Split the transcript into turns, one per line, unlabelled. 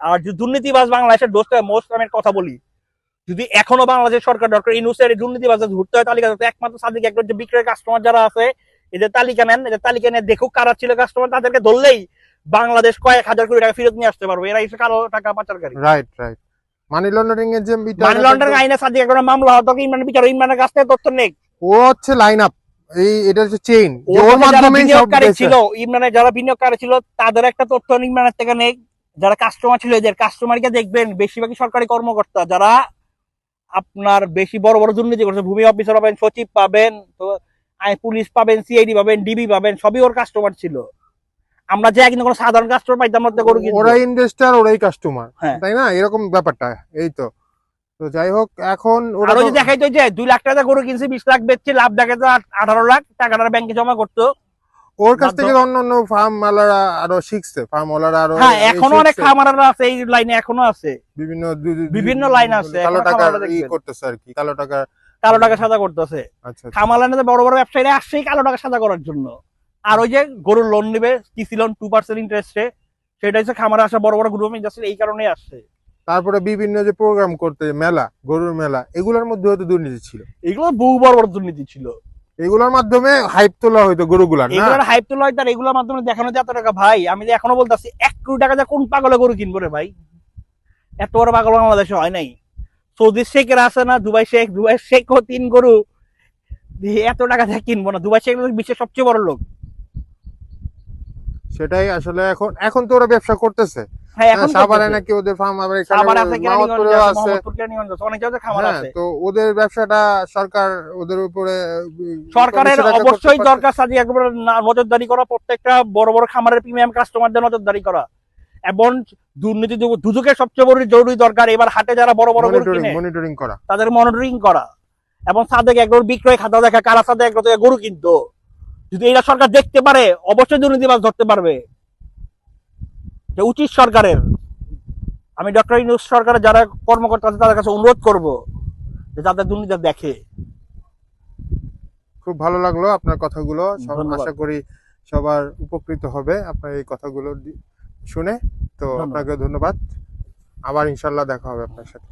আর যদি দুর্নীতিবাজ বাংলাদেশের মোস্ট আমি কথা বলি, যদি এখনো বাংলাদেশ সরকার ডক্টর ইউনূসের দুর্নীতিবাজ ধরতে হয় তালিকা একমাত্র সাদিক একবার যে বিক্রয় কাস্টমার যারা আছে এদের তালিকা নেন, এদের তালিকা নিয়ে দেখুক কারা ছিল কাস্টমার, তাদেরকে ধরলেই বাংলাদেশ কয়েক হাজার কোটি টাকা ফেরত নিয়ে আসতে পারবে। এরা এসে কালো টাকা পাচারকারী।
Right right. মানি লন্ডারিং এর যে
মানি লন্ডারিং আইনে সাদিক একবার মামলা হতো ইমরানের বিচার, ইমরানের কাছ থেকে তথ্য নেই।
ও হচ্ছে লাইন আপ, এটা হচ্ছে চেইন,
ওর মাধ্যমে বিনিয়োগকারী ছিল, ইমরানের যারা বিনিয়োগকারী ছিল তাদের একটা তথ্য ইমরানের থেকে নেই। যারা কাস্টমার ছিল এদের কাস্টমারকে দেখবেন বেশিরভাগই সরকারি কর্মকর্তা যারা আপনার বেশি বড় বড় দুর্নীতি করছে, ভূমি অফিসার পাবেন, সচিব পাবেন, তো পুলিশ পাবেন, সিআইডি পাবেন, ডিবি পাবেন, সবই ওর কাস্টমার ছিল। আমরা যে কিন্তু কোনো সাধারণ কাস্টমার পাইতাম না,
ওরাই ইনভেস্টর ওরাই কাস্টমার, তাই না? এরকম ব্যাপারটা এই তো। তো যাই হোক, এখন ওরা
যদি দেখাইতো যে 2 লাখ টাকা গরু কিনছি 20 লাখ বেচছি, লাভ দেখে তো 18 লাখ টাকাটা ব্যাংকে জমা করতো।
ওর কাছ থেকে অন্য ফার্ম ওয়ালারা আরো শিখছে, ফার্ম ওয়ালারা আরো,
হ্যাঁ এখনো অনেক খামাররা আছে এই লাইনে, এখনো আছে বিভিন্ন লাইন আছে,
কালো টাকা ই করতেছে আর কি, কালো টাকা
সাদা করতেছে।
আচ্ছা,
খামার লাইনে বড় বড় ব্যবসায়ীরা আসছেই কালো টাকা সাদা করার জন্য। আর ওই যে গরুর লোন নিবে কৃষি লোন 2% ইন্টারেস্টে, সেটা হচ্ছে খামারে আসা বড় বড় গ্রুপ ইন্ডাস্ট্রি এই কারণেই আসছে।
তারপরে বিভিন্ন যে প্রোগ্রাম করতে মেলা, গরুর মেলা, এগুলোর মধ্যে হয়তো দুর্নীতি ছিল,
এগুলো বহু বড় বড় দুর্নীতি ছিল।
এগুলোর মাধ্যমে হাইপ তোলা হয়তো গরুগুলার, না
এগুলোর হাইপ তোলা হয়তো, আর এগুলোর মাধ্যমে দেখানো যে এত টাকা। ভাই আমি এখনো বলতেছি 1 কোটি টাকা দিয়ে কোন পাগলে গরু কিনবো রে ভাই? এত বড় পাগল বাংলাদেশে হয় নাই। সৌদি শেখেরা আছে না, দুবাই শেখ 3 গরু এত টাকা দিয়ে কিনবো না। দুবাই শেখ বিশ্বের সবচেয়ে বড় লোক।
সেটাই আসলে এখন তো ওরা ব্যবসা করতেছে।
হ্যাঁ এখন
সাভারে নাকি ওদের ফার্ম, আবার এখানে তো ওদের ব্যবসাটা সরকার ওদের উপরে,
সরকারের অবশ্যই দরকার সাজি একবার নজরদারি করা, প্রত্যেকটা বড় বড় খামারের প্রিমিয়াম কাস্টমারদের নজরদারি করা, এবং দুর্নীতি দুদকের সবচেয়ে বড় জরুরি দরকার এবার হাটে যারা বড় বড় গরু কিনে
মনিটরিং করা,
তাদের মনিটরিং করা, এবং সাদেক একবার বিক্রয় খাতা দেখা কারা সাদেক একবার গরু কিনতো। যদি এটা সরকার দেখতে পারে অবশ্যই দুর্নীতিবাজ ধরতে পারবে। যে উচিত সরকারের, আমি ডক্টর ইউনূস সরকারের যারা কর্মকর্তা আছে তাদের কাছে অনুরোধ করব যে তাদের দুর্নীতি দেখে।
খুব ভালো লাগলো আপনার কথাগুলো, আশা করি সবার উপকৃত হবে আপনার এই কথাগুলো শুনে। তো আপনাকে ধন্যবাদ, আবার ইনশাল্লাহ দেখা হবে আপনার সাথে।